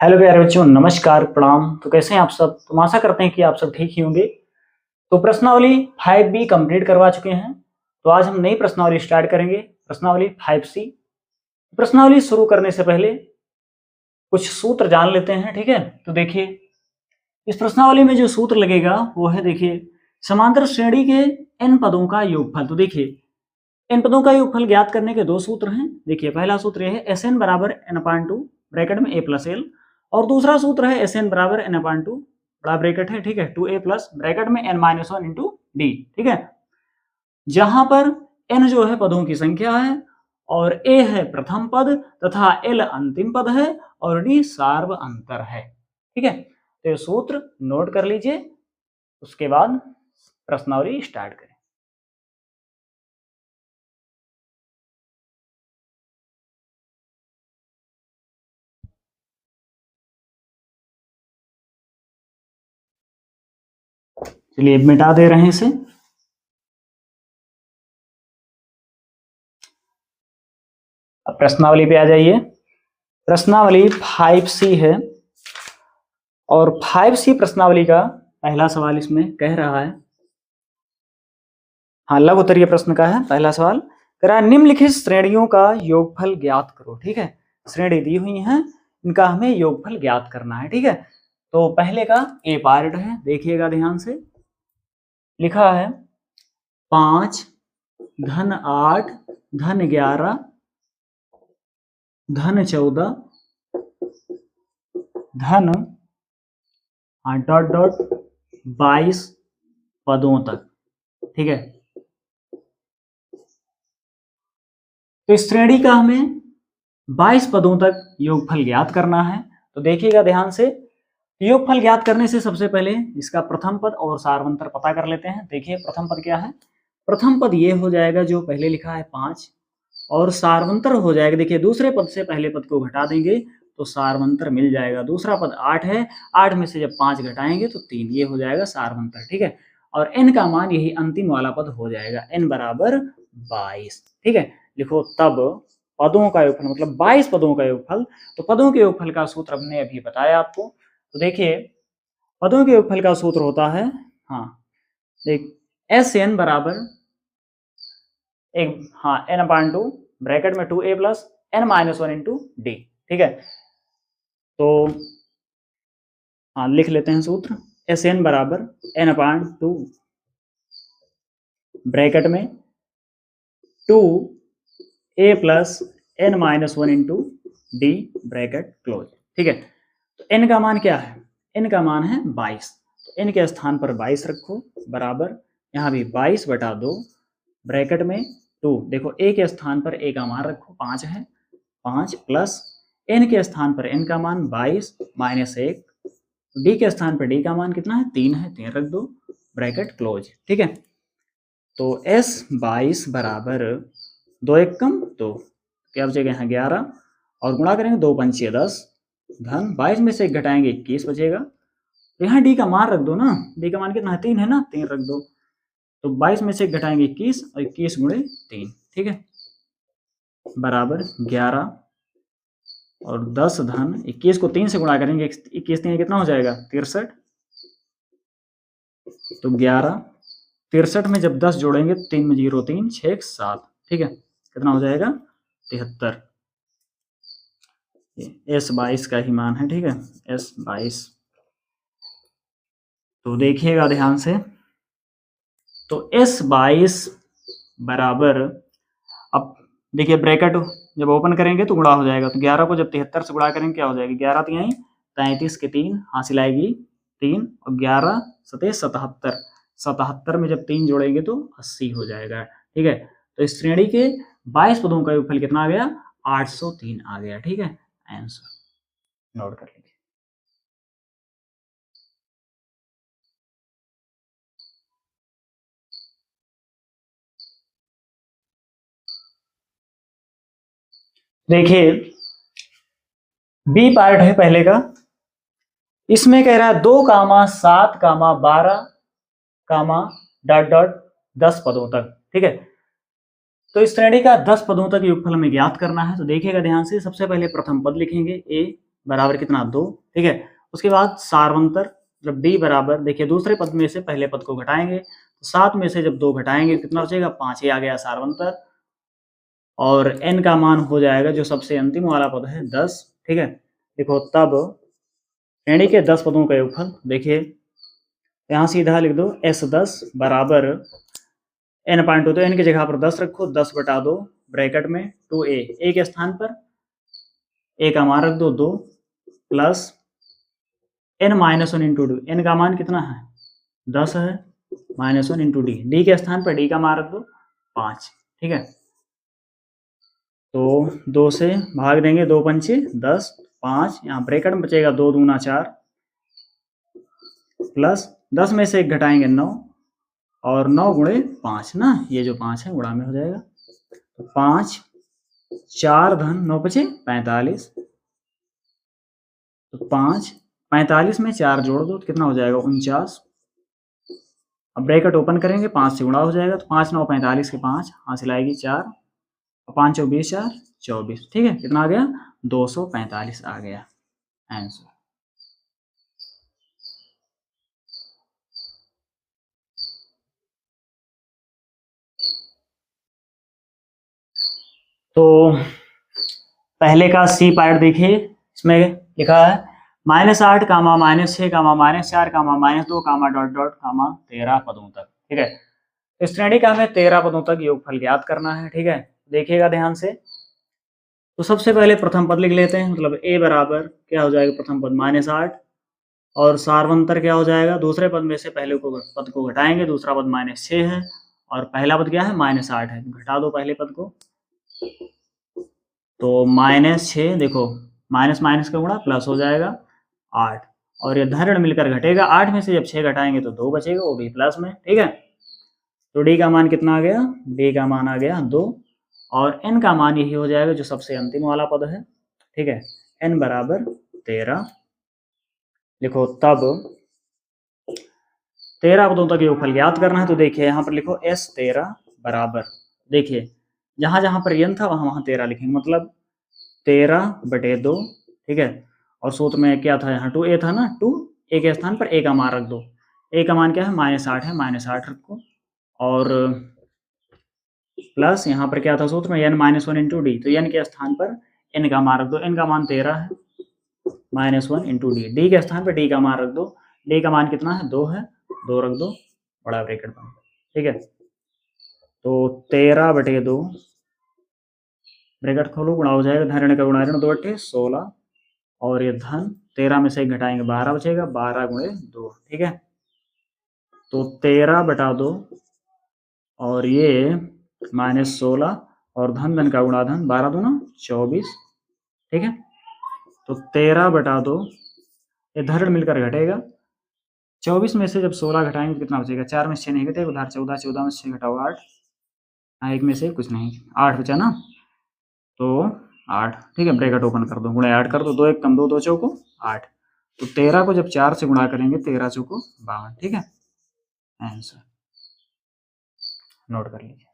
Hello प्यारे बच्चों, नमस्कार, प्रणाम। तो कैसे हैं आप सब? तो आशा करते हैं कि आप सब ठीक ही होंगे। तो प्रश्नावली 5B कंप्लीट करवा चुके हैं। तो आज हम नई प्रश्नावली स्टार्ट करेंगे, प्रश्नावली 5C। प्रश्नावली शुरू करने से पहले कुछ सूत्र जान लेते हैं, ठीक है? तो देखिए, इस प्रश्नावली में जो सूत्र लगेगा वो है, देखिए, समांतर श्रेणी के n पदों का योगफल। तो देखिए, n पदों का योगफल ज्ञात करने के दो सूत्र हैं। देखिए, पहला सूत्र यह है Sn बराबर n/2 ब्रैकेट में a प्लस एल, और दूसरा सूत्र है Sn बराबर n/2 बड़ा ब्रैकेट है, ठीक है, 2a प्लस ब्रैकेट में n-1 इंटू डी, ठीक है। जहां पर n जो है पदों की संख्या है और a है प्रथम पद तथा l अंतिम पद है और d सार्व अंतर है, ठीक है। तो ये सूत्र नोट कर लीजिए, उसके बाद प्रश्नावली स्टार्ट करें। चलिए मिटा दे रहे हैं इसे। अब प्रश्नावली पे आ जाइए। प्रश्नावली 5C है और 5C प्रश्नावली का पहला सवाल इसमें कह रहा है, हाँ, लघु उत्तरीय प्रश्न का है पहला सवाल। कह रहा है निम्नलिखित श्रेणियों का योगफल ज्ञात करो, ठीक है। श्रेणी दी हुई है, इनका हमें योगफल ज्ञात करना है, ठीक है। तो पहले का ए पार्ट है, देखिएगा ध्यान से। लिखा है 5 धन 8 धन 11 धन 14 धन डॉट डॉट 22 पदों तक, ठीक है। तो इस श्रेणी का हमें 22 पदों तक योगफल ज्ञात करना है। तो देखिएगा ध्यान से, योगफल ज्ञात करने से सबसे पहले इसका प्रथम पद और सार्वंतर पता कर लेते हैं। देखिए प्रथम पद क्या है, प्रथम पद ये हो जाएगा जो पहले लिखा है 5, और सार्वंतर हो जाएगा, देखिए दूसरे पद से पहले पद को घटा देंगे तो सार्वंतर मिल जाएगा। दूसरा पद 8 है, 8 में से जब 5 घटाएंगे तो 3, ये हो जाएगा सार्वंतर, ठीक है। और n का मान यही अंतिम वाला पद हो जाएगा, n बराबर 22, ठीक है। लिखो तब पदों का योगफल, मतलब 22 पदों का योगफल। तो पदों के योगफल का सूत्र हमने अभी बताया आपको। तो देखिए पदों के योगफल का सूत्र होता है, हाँ, देख, Sn बराबर n/2 ब्रैकेट में 2a plus n-1 into D, ठीक है। तो हाँ, लिख लेते हैं सूत्र। Sn बराबर n/2 ब्रैकेट में 2a plus n-1 into D bracket close, ठीक है। तो n का मान क्या है, n का मान है 22। तो n के स्थान पर 22 रखो, बराबर यहाँ भी 22/2 ब्रैकेट में 2, देखो a के स्थान पर a का मान रखो, 5 है, 5 प्लस n के स्थान पर n का मान 22 माइनस 1, d के स्थान पर d का मान कितना है, 3 है, 3 रख दो, ब्रैकेट क्लोज, ठीक है। तो S22 बराबर 2 1 कम 2, क्या बचेगा यहाँ 11, और गुणा करेंगे 2 पंचे 10, धन 22 में से 1 घटाएंगे 21 बचेगा। तो यहाँ d का मान रख दो ना, d का मान कितना है, 3 है ना, 3 रख दो। तो 22 में से 1 घटाएंगे 21 और 21 गुणे 3, ठीक है, बराबर 11 और 10 धन 21 को 3 से गुणा करेंगे, 21 3 कितना हो जाएगा 63। तो 11 63 में जब 10 जोड़ेंगे 3 में 0 3 6 7, ठीक है, कितना हो जाएगा 73। S22 का ही मान है, ठीक है, S22। तो देखिएगा ध्यान से, तो S22 बराबर, अब देखिए ब्रैकेट जब ओपन करेंगे तो गुणा हो जाएगा। तो 11 को जब 73 से गुणा करेंगे क्या हो जाएगा, 11 3 33 के 3 हासिल आएगी 3, और 11 7 77, 77 में जब 3 जोड़ेंगे तो 80 हो जाएगा, ठीक है। तो इस श्रेणी के 22 पदों का योगफल कितना आ गया, 803 आ गया, ठीक है। आंसर नोट कर लीजिए। देखिए बी पार्ट है पहले का, इसमें कह रहा है 2, 7, 12, डॉट डॉट 10 पदों तक, ठीक है। तो इस श्रेणी का 10 पदों तक योगफल हमें ज्ञात करना है। तो देखिएगा ध्यान से, सबसे पहले प्रथम पद लिखेंगे a, बराबर कितना 2, ठीक है। उसके बाद सार्वंतर जब d बराबर, देखिए दूसरे पद में से पहले पद को घटाएंगे तो 7 में से जब 2 घटाएंगे कितना बचेगा 5, ही आ गया सार्वंतर। और n का मान हो जाएगा जो सबसे अंतिम वाला पद है 10, ठीक है। देखो तब श्रेणी के 10 पदों का योगफल, देखिए यहाँ सीधा लिख दो S10 बराबर n/2, तो n की जगह पर 10 रखो, 10/2 ब्रैकेट में 2a, a के स्थान पर a का मान रख दो 2 plus n-1 into D, n का मान कितना है 10 है, -1 इंटू डी, डी के स्थान पर d का मान रख दो 5, ठीक है। तो 2 से भाग देंगे, 2 पंचे 10, 5 यहाँ ब्रैकेट में बचेगा 2 दूना 4 प्लस 10 में से 1 घटाएंगे 9 और 9 गुणे 5 ना, ये जो 5 है गुणा में हो जाएगा, तो 5 4 धन 9 बचे 45, तो 5 45 में 4 जोड़ दो तो कितना हो जाएगा 49। अब ब्रैकेट ओपन करेंगे, 5 से गुणा हो जाएगा, तो 5 9 45 के 5 हासिल आएगी 4 और 5 चौ 20 4 24, ठीक है। कितना आ गया 245 आ गया आंसर। तो पहले का सी पार्ट देखिए, इसमें लिखा है -8 कामा -6 कामा -4 कामा -2 कामा डॉट डॉट कामा 13 पदों तक, ठीक है। इस श्रेणी का हमें 13 पदों तक योगफल ज्ञात करना है, ठीक है। देखिएगा ध्यान से, तो सबसे पहले प्रथम पद लिख लेते हैं, मतलब a बराबर क्या हो जाएगा प्रथम पद -8 और सार्वंतर क्या हो जाएगा, दूसरे पद में से पहले पद को घटाएंगे, दूसरा पद -6 है और पहला पद क्या है -8 है, घटा दो पहले पद को, तो -6, देखो माइनस माइनस का गुणा प्लस हो जाएगा 8 और ये धन मिलकर घटेगा, 8 में से जब 6 घटाएंगे तो 2 बचेगा, वो भी प्लस में, ठीक है। तो डी का मान कितना आ गया, डी का मान आ गया 2 और n का मान यही हो जाएगा जो सबसे अंतिम वाला पद है, ठीक है। n बराबर 13, लिखो तब 13 पदों तक योगफल ज्ञात करना है, तो देखिए यहाँ पर लिखो S13 बराबर, देखिए जहां जहां पर n था वहां वहां 13 लिखेंगे, मतलब 13/2, ठीक है। और सूत्र में क्या था, यहाँ 2a था ना, 2a के स्थान पर a का मान रख दो, a का मान क्या है -8 है, -8 रखो और प्लस यहाँ पर क्या था सूत्र में n-1 इंटू डी, तो n के स्थान पर n का मान रख दो, n का मान 13 है, -1 इंटू डी, डी के स्थान पर d का मान रख दो, d का मान कितना है 2 है, 2 रख दो बड़ा ब्रैकेट बंद, ठीक है। तो 13/2 ब्रैकेट खोलो, गुणा हो जाएगा, धन ऋण का गुणा ऋण 2 × 16 और ये धन 13 में से 1 घटाएंगे 12 बचेगा, 12 × 2, ठीक है। तो 13/2 और ये -16 और धन धन का गुणा धन, 12 दूना 24, ठीक है। तो 13/2 ये धन मिलकर घटेगा, 24 में से जब 16 घटाएंगे तो कितना बचेगा, 4 में से 6 नहीं घटेगा, उधर 14, 14 में से 6 घटाओ 8, 1 में से कुछ नहीं, 8 बचा ना, तो 8, ठीक है। ब्रैकेट ओपन कर दो, गुणे 8 कर दो, 2 1 कम 2, 2 चौको 8, तो 13 को जब 4 से गुणा करेंगे 13 चौको 52, ठीक है। आंसर नोट कर लीजिए।